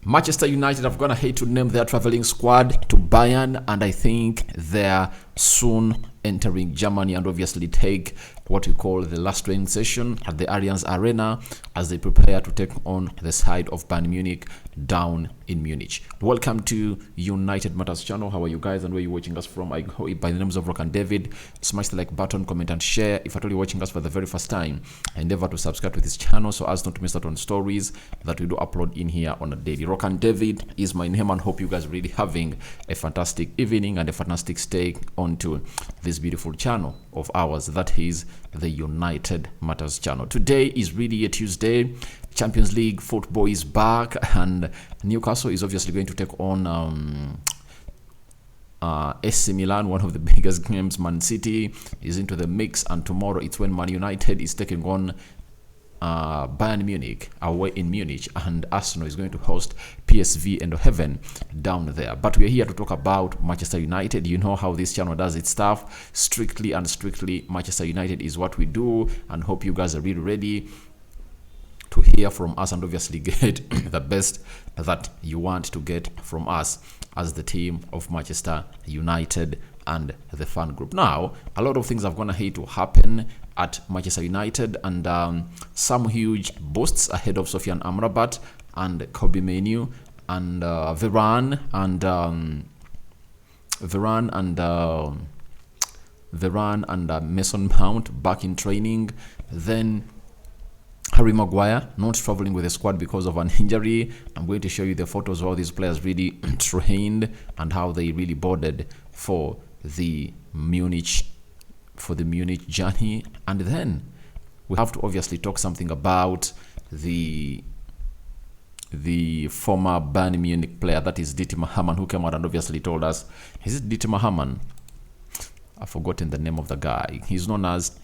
Manchester United have gone ahead to name their traveling squad to Bayern, and I think they're soon entering Germany and obviously take what we call the last training session at the Allianz Arena as they prepare to take on the side of Bayern Munich down in Munich. Welcome to United Matters channel. How are you guys and where you watching us from? I go by the names of Rock and David. Smash the like button, comment and share. If at all you're watching us for the very first time, endeavor to subscribe to this channel so as not to miss out on stories that we do upload in here on a daily. Rock and David is my name, and hope you guys are really having a fantastic evening and a fantastic stay onto this beautiful channel of ours, that is the United Matters channel. Today is really a Tuesday. Champions League football is back, and Newcastle is obviously going to take on AC Milan, one of the biggest games. Man City is into the mix, and tomorrow it's when Man United is taking on Bayern Munich away in Munich, and Arsenal is going to host PSV and Heaven down there. But we're here to talk about Manchester United. You know how this channel does its stuff. Strictly and strictly Manchester United is what we do, and hope you guys are really ready to hear from us and obviously get the best that you want to get from us as the team of Manchester United and the fan group. Now, a lot of things have gone ahead to happen at Manchester United, and some huge boosts ahead of Sofyan Amrabat and Kobe Mainoo and Varane and Mason Mount back in training. Then Maguire not traveling with the squad because of an injury. I'm going to show you the photos of all these players really trained and how they really boarded for the Munich journey. And then we have to obviously talk something about the former Bayern Munich player, that is Dietmar Hamann, who came out and obviously told us, is it Dietmar Hamann? I've forgotten the name of the guy. He's known as,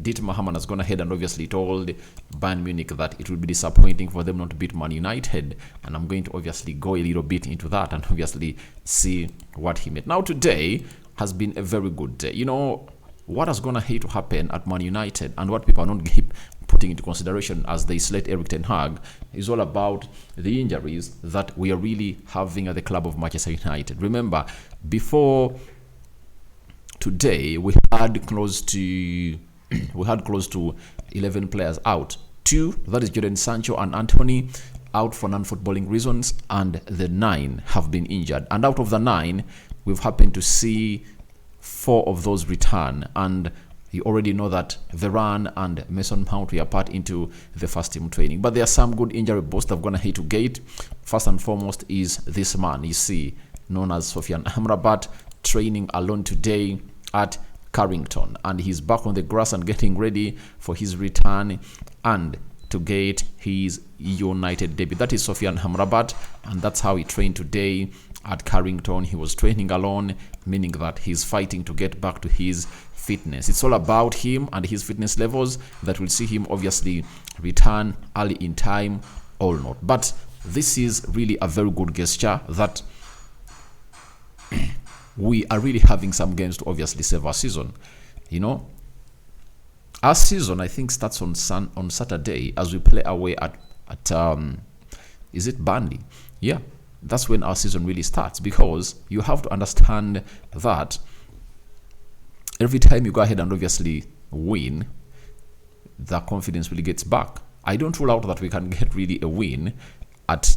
Dietmar Hamann has gone ahead and obviously told Bayern Munich that it will be disappointing for them not to beat Man United, and I'm going to obviously go a little bit into that and obviously see what he meant. Now, today has been a very good day. You know, what has gone ahead to happen at Man United and what people are not putting into consideration as they select Erik ten Hag is all about the injuries that we are really having at the club of Manchester United. Remember, before today, we had close to 11 players out. 2, that is Jadon Sancho and Anthony, out for non-footballing reasons, and the 9 have been injured. And out of the 9, we've happened to see 4 of those return, and you already know that Varane and Mason Mount were part into the first team training. But there are some good injury boosts that have gone ahead to gate. First and foremost is this man, you see, known as Sofyan Amrabat, training alone today at Carrington, and he's back on the grass and getting ready for his return and to get his United debut. That is Sofyan Amrabat, and that's how he trained today at Carrington. He was training alone, meaning that he's fighting to get back to his fitness. It's all about him and his fitness levels that will see him obviously return early in time or not. But this is really a very good gesture that we are really having some games to obviously save our season. You know, our season I think starts on Saturday as we play away at is it Burnley? Yeah, that's when our season really starts, because you have to understand that every time you go ahead and obviously win, the confidence really gets back. I don't rule out that we can get really a win at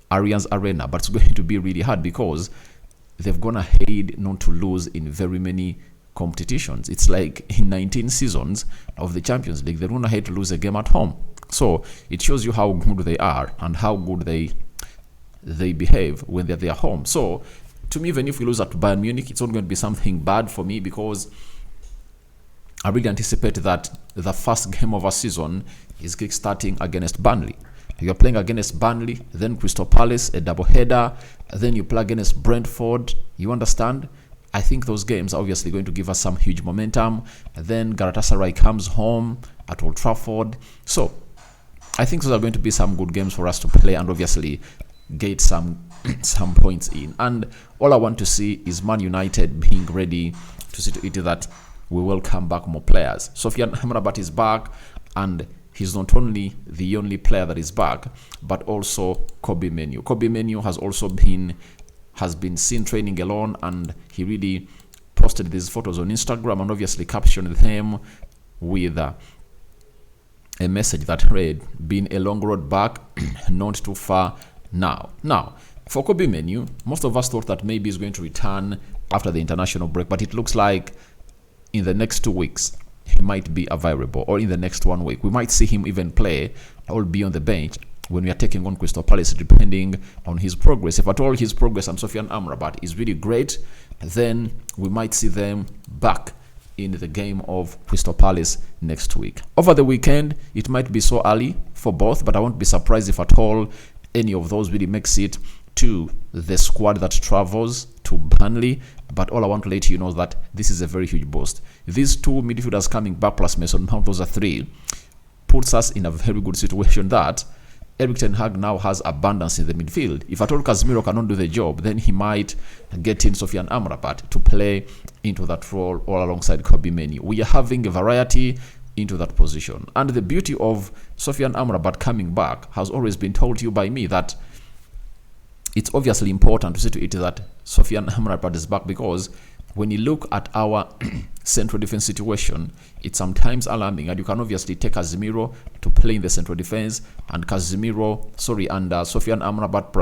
Allianz Arena, but it's going to be really hard because they've gone ahead not to lose in very many competitions. It's like in 19 seasons of the Champions League, they've gone ahead to lose a game at home. So it shows you how good they are and how good they behave when they're there home. So to me, even if we lose at Bayern Munich, it's not going to be something bad for me, because I really anticipate that the first game of our season is kick-starting against Burnley. You're playing against Burnley, then Crystal Palace, a double header, then you play against Brentford. You understand? I think those games are obviously going to give us some huge momentum. Then Galatasaray comes home at Old Trafford. So I think those are going to be some good games for us to play and obviously get some points in. And all I want to see is Man United being ready to see to it that we will come back more players. Sofyan Amrabat is back, and he's not only the only player that is back, but also Kobbie Mainoo. Kobbie Mainoo has been seen training alone, and he really posted these photos on Instagram and obviously captioned them with a message that read, "Been a long road back, not too far now." Now, for Kobbie Mainoo, most of us thought that maybe he's going to return after the international break, but it looks like in the next 2 weeks he might be available, or in the next 1 week we might see him even play or be on the bench when we are taking on Crystal Palace, depending on his progress. If at all his progress and Sofyan Amrabat is really great, then we might see them back in the game of Crystal Palace next week. Over the weekend, it might be so early for both, but I won't be surprised if at all any of those really makes it to the squad that travels to Burnley. But all I want to let you know is that this is a very huge boost. These two midfielders coming back plus Mason Mount, those are three, puts us in a very good situation that Erik ten Hag now has abundance in the midfield. If at all Casemiro cannot do the job, then he might get in Sofyan Amrabat to play into that role all alongside Kobbie Mainoo. We are having a variety into that position. And the beauty of Sofyan Amrabat coming back has always been told to you by me that it's obviously important to see to it that Sofyan Amrabat is back, because when you look at our central defense situation, it's sometimes alarming, and you can obviously take Casemiro to play in the central defense, and Sofyan Amrabat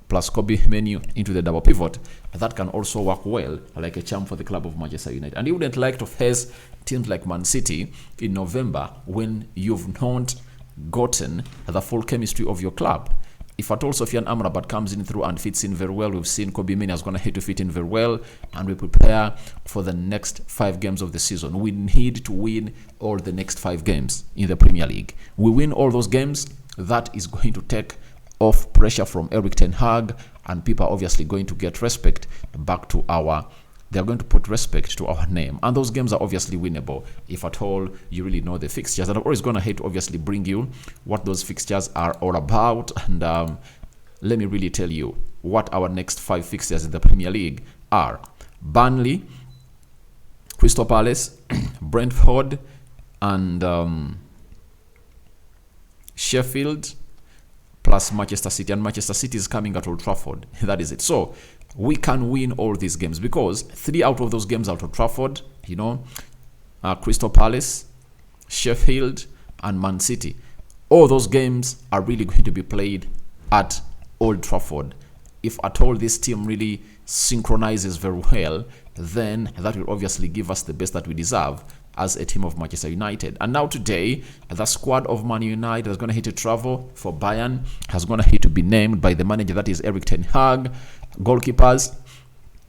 plus Kobbie Mainoo into the double pivot. That can also work well like a charm for the club of Manchester United. And you wouldn't like to face teams like Man City in November when you've not gotten the full chemistry of your club. If at all Sofyan Amrabat comes in through and fits in very well, we've seen Kobbie Mainoo is going to hit to fit in very well, and we prepare for the next 5 games of the season. We need to win all the next 5 games in the Premier League. We win all those games, that is going to take off pressure from Erik ten Hag, and people are obviously going to get respect back to they're going to put respect to our name, and those games are obviously winnable if at all you really know the fixtures. And I'm always going to hate to obviously bring you what those fixtures are all about, and let me really tell you what our next 5 fixtures in the Premier League are. Burnley, Crystal Palace, Brentford, and Sheffield, plus Manchester City, and Manchester City is coming at Old Trafford. That is it. So we can win all these games, because 3 out of those games are at Old Trafford, Crystal Palace, Sheffield, and Man City. All those games are really going to be played at Old Trafford. If at all this team really synchronizes very well, then that will obviously give us the best that we deserve as a team of Manchester United. And now today, the squad of Man United is going to hit to travel for Bayern, has going to hit to be named by the manager, that is Erik ten Hag. Goalkeepers,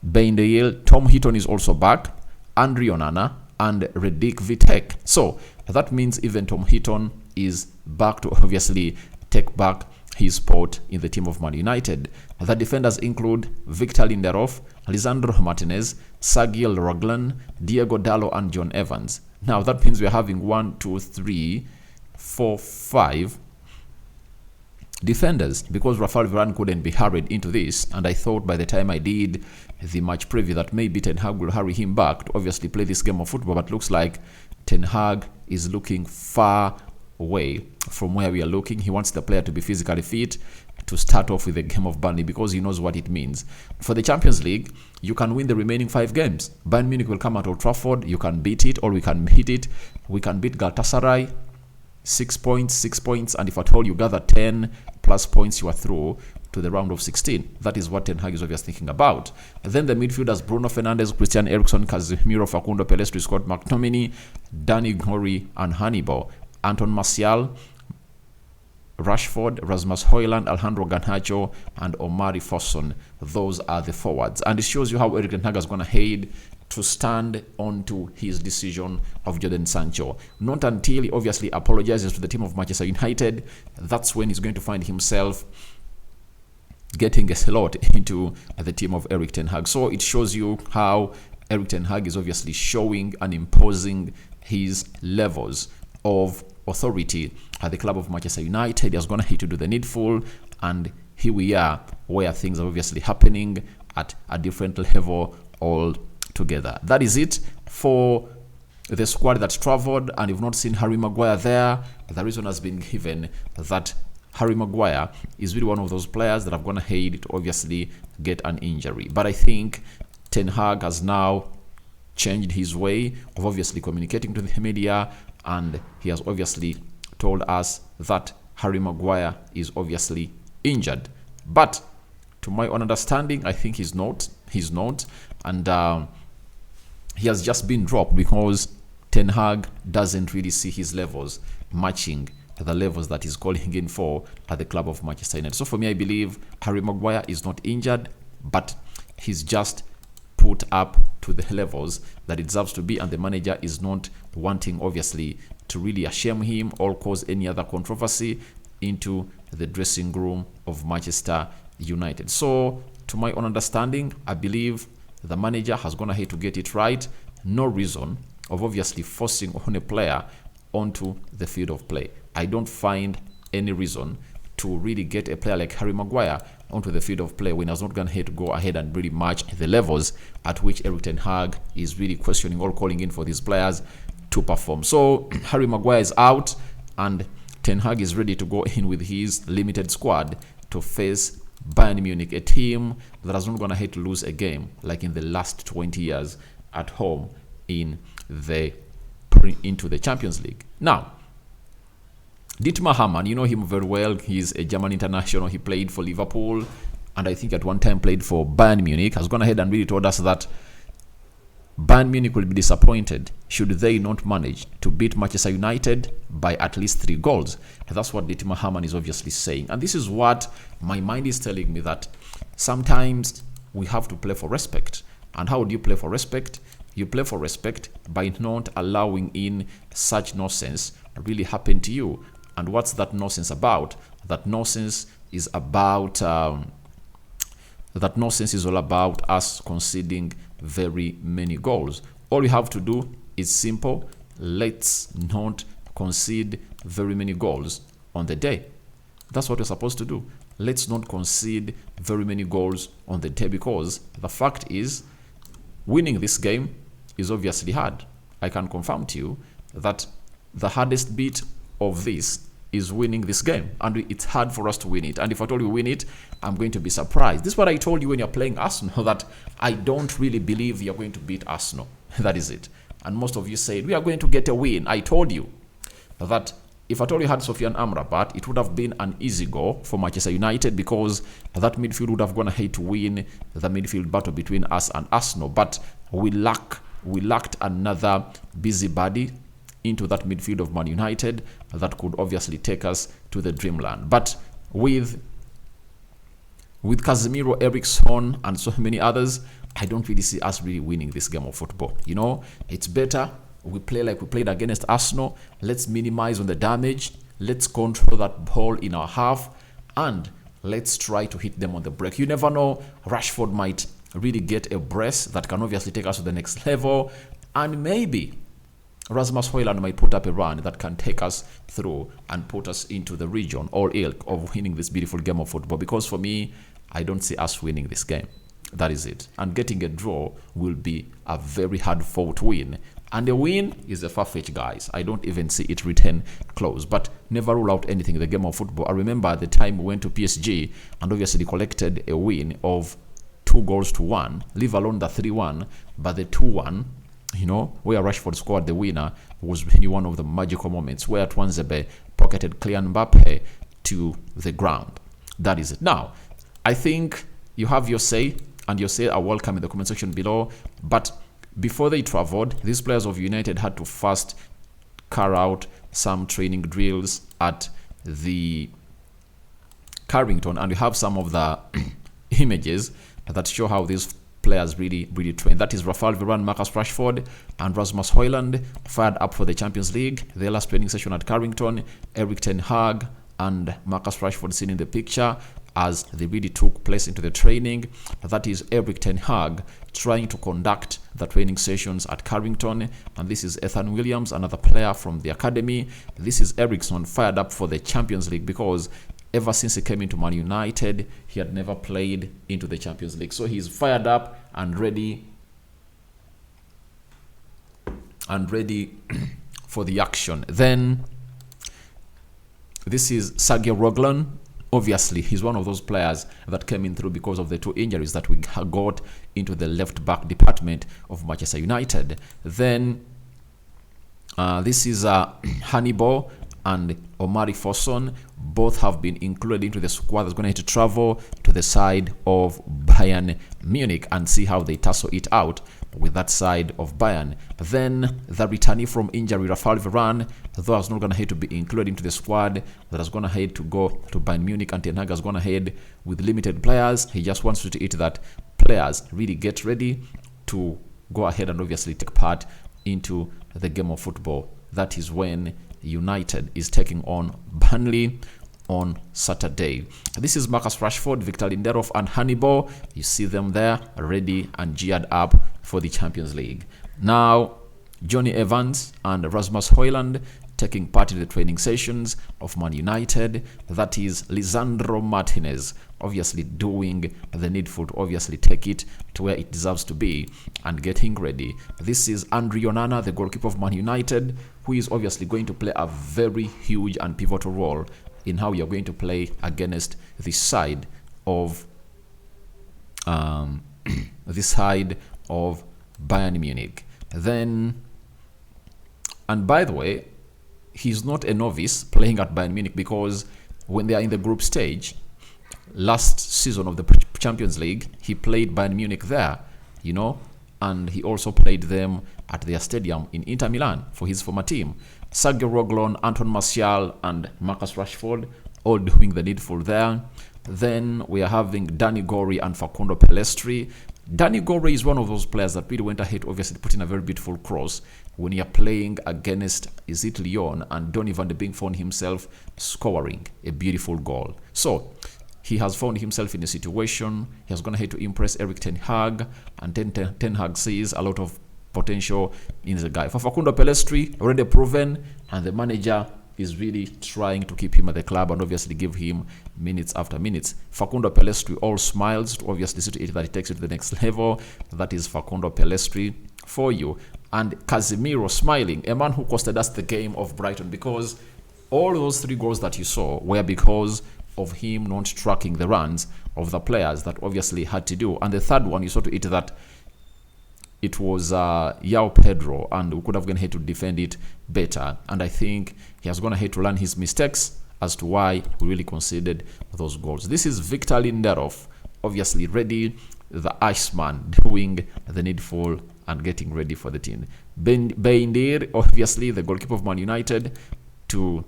Bain Deil, Tom Heaton is also back, Andre Onana, and Redick Vitek. So that means even Tom Heaton is back to obviously take back his spot in the team of Man United. The defenders include Victor Lindelof, Lisandro Martinez, Sergio Roglan, Diego Dallo, and John Evans. Now that means we're having 1, 2, 3, 4, 5 defenders, because Rafael Varane couldn't be hurried into this, and I thought by the time I did the match preview that maybe Ten Hag will hurry him back to obviously play this game of football, but looks like Ten Hag is looking far away from where we are looking. He wants the player to be physically fit to start off with the game of Burnley, because he knows what it means. For the Champions League, you can win the remaining 5 games. Bayern Munich will come at Old Trafford, you can beat it, or we can beat it. We can beat Galatasaray, 6 points, and if at all you gather 10 plus points, you are through to the round of 16. That is what Ten Hag is obviously thinking about. And then the midfielders, Bruno Fernandes, Christian Eriksen, Casemiro, Facundo Pellistri, Scott McTominay, Danny Gori, and Hannibal, Anton Martial, Rashford, Rasmus Højlund, Alejandro Garnacho, and Omari Fosun. Those are the forwards. And it shows you how Erik ten Hag is going to head to stand onto his decision of Jadon Sancho. Not until he obviously apologizes to the team of Manchester United, that's when he's going to find himself getting a slot into the team of Erik ten Hag. So it shows you how Erik ten Hag is obviously showing and imposing his levels of authority at the club of Manchester United. He's going to hit to do the needful, and here we are where things are obviously happening at a different level all together. That is it for the squad that traveled and you've not seen Harry Maguire there, the reason has been given that Harry Maguire is really one of those players that have gone ahead to obviously get an injury. But I think Ten Hag has now changed his way of obviously communicating to the media, and he has obviously told us that Harry Maguire is obviously injured. But to my own understanding, I think he's not, and he has just been dropped because Ten Hag doesn't really see his levels matching the levels that he's calling in for at the club of Manchester United. So for me, I believe Harry Maguire is not injured, but he's just put up to the levels that it deserves to be, and the manager is not wanting obviously to really shame him or cause any other controversy into the dressing room of Manchester United. So to my own understanding, I believe the manager has gone ahead to get it right. No reason of obviously forcing on a player onto the field of play. I don't find any reason to really get a player like Harry Maguire onto the field of play when he's not going to go ahead and really match the levels at which Erik ten Hag is really questioning or calling in for these players to perform. So Harry Maguire is out, and Ten Hag is ready to go in with his limited squad to face Bayern Munich, a team that has not gone ahead to lose a game like in the last 20 years at home into the Champions League. Now, Dietmar Hamann, you know him very well. He's a German international. He played for Liverpool, and I think at one time played for Bayern Munich. Has gone ahead and really told us that Bayern Munich will be disappointed should they not manage to beat Manchester United by at least 3 goals. And that's what Dietmar Hamann is obviously saying. And this is what my mind is telling me, that sometimes we have to play for respect. And how do you play for respect? You play for respect by not allowing in such nonsense really happen to you. And what's that nonsense about? That nonsense is about all about us conceding very many goals. All you have to do is simple. Let's not concede very many goals on the day. That's what we're supposed to do. Let's not concede very many goals on the day, because the fact is, winning this game is obviously hard. I can confirm to you that the hardest bit of this is winning this game, and it's hard for us to win it. And if I told you win it, I'm going to be surprised. This is what I told you when you're playing Arsenal, that I don't really believe you're going to beat Arsenal. That is it. And most of you said we are going to get a win. I told you that if I told you had Sofyan Amrabat, it would have been an easy goal for Manchester United, because that midfield would have gone ahead to win the midfield battle between us and Arsenal. But we lacked another busybody into that midfield of Man United that could obviously take us to the dreamland. But with Casemiro, Eriksson, and so many others, I don't really see us really winning this game of football. You know, it's better we play like we played against Arsenal. Let's minimize on the damage. Let's control that ball in our half, and let's try to hit them on the break. You never know, Rashford might really get a brace that can obviously take us to the next level, and maybe Rasmus Højlund might put up a run that can take us through and put us into the region or ilk of winning this beautiful game of football. Because for me, I don't see us winning this game. That is it. And getting a draw will be a very hard fought win. And a win is a far-fetched, guys. I don't even see it written close. But never rule out anything in the game of football. I remember at the time we went to PSG and obviously collected a win of 2-1, leave alone the 3-1, but the 2-1, you know, where Rashford scored the winner, was really one of the magical moments where Twanzebe pocketed Kylian Mbappe to the ground. That is it. Now, I think you have your say, and your say are welcome in the comment section below. But before they traveled, these players of United had to first carry out some training drills at the Carrington, and you have some of the images that show how these players really train. That is Rafael Varane, Marcus Rashford, and Rasmus Højlund fired up for the Champions League. Their last training session at Carrington, Erik ten Hag and Marcus Rashford seen in the picture as they really took place into the training. That is Erik ten Hag trying to conduct the training sessions at Carrington, and this is Ethan Williams, another player from the academy. This is Eriksson fired up for the Champions League, because ever since he came into Man United, he had never played into the Champions League. So he's fired up and ready and ready for the action. Then this is Sergio Roglan. Obviously, he's one of those players that came in through because of the 2 injuries that we got into the left back department of Manchester United. Then this is Hannibal and Omari Fosun. Both have been included into the squad that's going to travel to the side of Bayern Munich and see how they tussle it out with that side of Bayern. Then the returnee from injury, Rafael Varane, though is not going to have to be included into the squad, that is going to have to go to Bayern Munich, and Ten Hag is going ahead with limited players. He just wants to see that players really get ready to go ahead and obviously take part into the game of football. That is when United is taking on Burnley on Saturday. This is Marcus Rashford, Victor Lindelof, and Hannibal. You see them there, ready and geared up for the Champions League. Now, Johnny Evans and Rasmus Højlund taking part in the training sessions of Man United. That is Lisandro Martinez, obviously doing the needful to obviously take it to where it deserves to be and getting ready. This is Andre Onana, the goalkeeper of Man United, who is obviously going to play a very huge and pivotal role in how you're going to play against the side of Bayern Munich. Then, and by the way, he's not a novice playing at Bayern Munich, because when they are in the group stage, last season of the Champions League, he played Bayern Munich there, and he also played them at their stadium in Inter Milan for his former team. Sergio Roglan, Anton Martial, and Marcus Rashford all doing the needful there. Then we are having Danny Gori and Facundo Pellistri. Danny Gori is one of those players that really went ahead, obviously put in a very beautiful cross when you're playing against Lyon, and Donny van de Beek found himself scoring a beautiful goal. So he has found himself in a situation. He has gone ahead to impress Erik Ten Hag, and Ten Hag sees a lot of potential in the guy. For Facundo Pellistri, already proven, and the manager is really trying to keep him at the club and obviously give him minutes after minutes. Facundo Pellistri all smiles to obviously see to it that he takes it to the next level. That is Facundo Pellistri for you. And Casemiro smiling, a man who costed us the game of Brighton, because all those 3 goals that you saw were because of him not tracking the runs of the players that obviously had to do. And the third one, you saw to it that it was João Pedro, and we could have gone ahead to defend it better. And I think he has gone ahead to learn his mistakes as to why we really conceded those goals. This is Victor Lindelof, obviously ready, the Iceman, doing the needful and getting ready for the team. Bayern, obviously the goalkeeper of Man United, to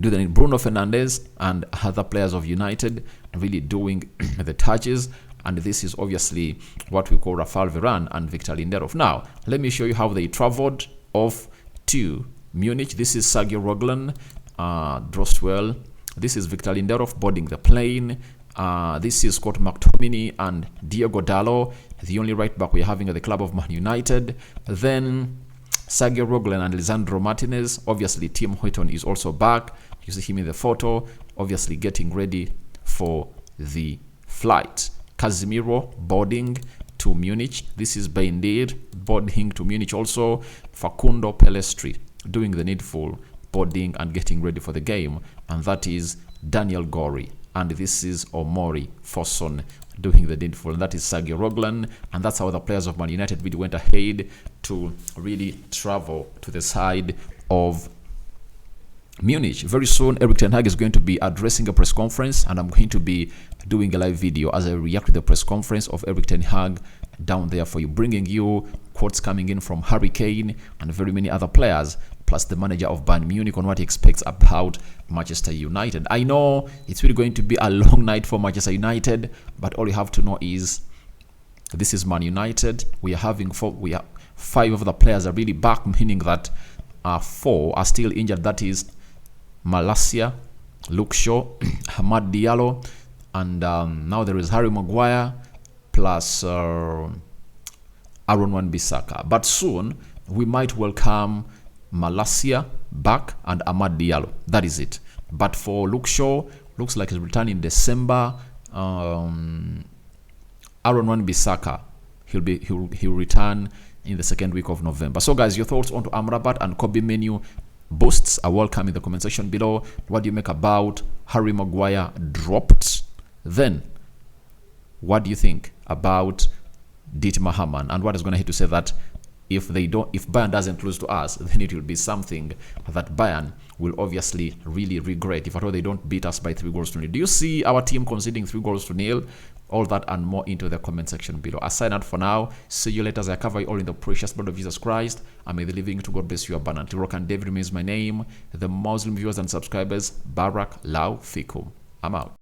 do the need. Bruno Fernandes and other players of United really doing the touches. And this is obviously what we call Rafael Varane and Victor Lindelof. Now, let me show you how they traveled off to Munich. This is Sergio Roglan, Drostwell. This is Victor Lindelof boarding the plane. This is Scott McTominay and Diego Dallo, the only right back we're having at the club of Man United. Then Sergio Roglan and Lisandro Martinez. Obviously, Tim Hoyton is also back. You see him in the photo, obviously getting ready for the flight. Casemiro boarding to Munich. This is Bayern boarding to Munich also. Facundo Pellistri doing the needful, boarding and getting ready for the game. And that is Daniel Gori. And this is Omori Fosun doing the needful. And that is Sergio Roglan. And that's how the players of Man United really went ahead to really travel to the side of Munich. Very soon, Erik Ten Hag is going to be addressing a press conference, and I'm going to be doing a live video as I react to the press conference of Erik Ten Hag down there for you, bringing you quotes coming in from Harry Kane and very many other players, plus the manager of Bayern Munich on what he expects about Manchester United. I know it's really going to be a long night for Manchester United, but all you have to know is this is Man United. We are having 5 of the players are really back, meaning that 4 are still injured. That is Malacia, Luke Shaw, Hamad Diallo, and now there is Harry Maguire plus Aaron Wan-Bissaka. But soon we might welcome Malacia back and Amad Diallo. That is it. But for Luke Shaw, looks like he's returning in December. Aaron Wan-Bissaka, he'll return in the second week of November. So guys, your thoughts on Amrabat and Kobe Mainoo boosts are welcome in the comment section below. What do you make about Harry Maguire dropped? Then what do you think about Dietmar Hamann, and what is going to hit to say that if Bayern doesn't lose to us, then it will be something that Bayern will obviously really regret if at all they don't beat us by 3-0. Do you see our team conceding 3-0? All that and more into the comment section below. I sign out for now. See you later as I cover you all in the precious blood of Jesus Christ. I may the living to God bless you abundantly. Rock and David remains my name. The Muslim viewers and subscribers, Barak Lau Fikum. I'm out.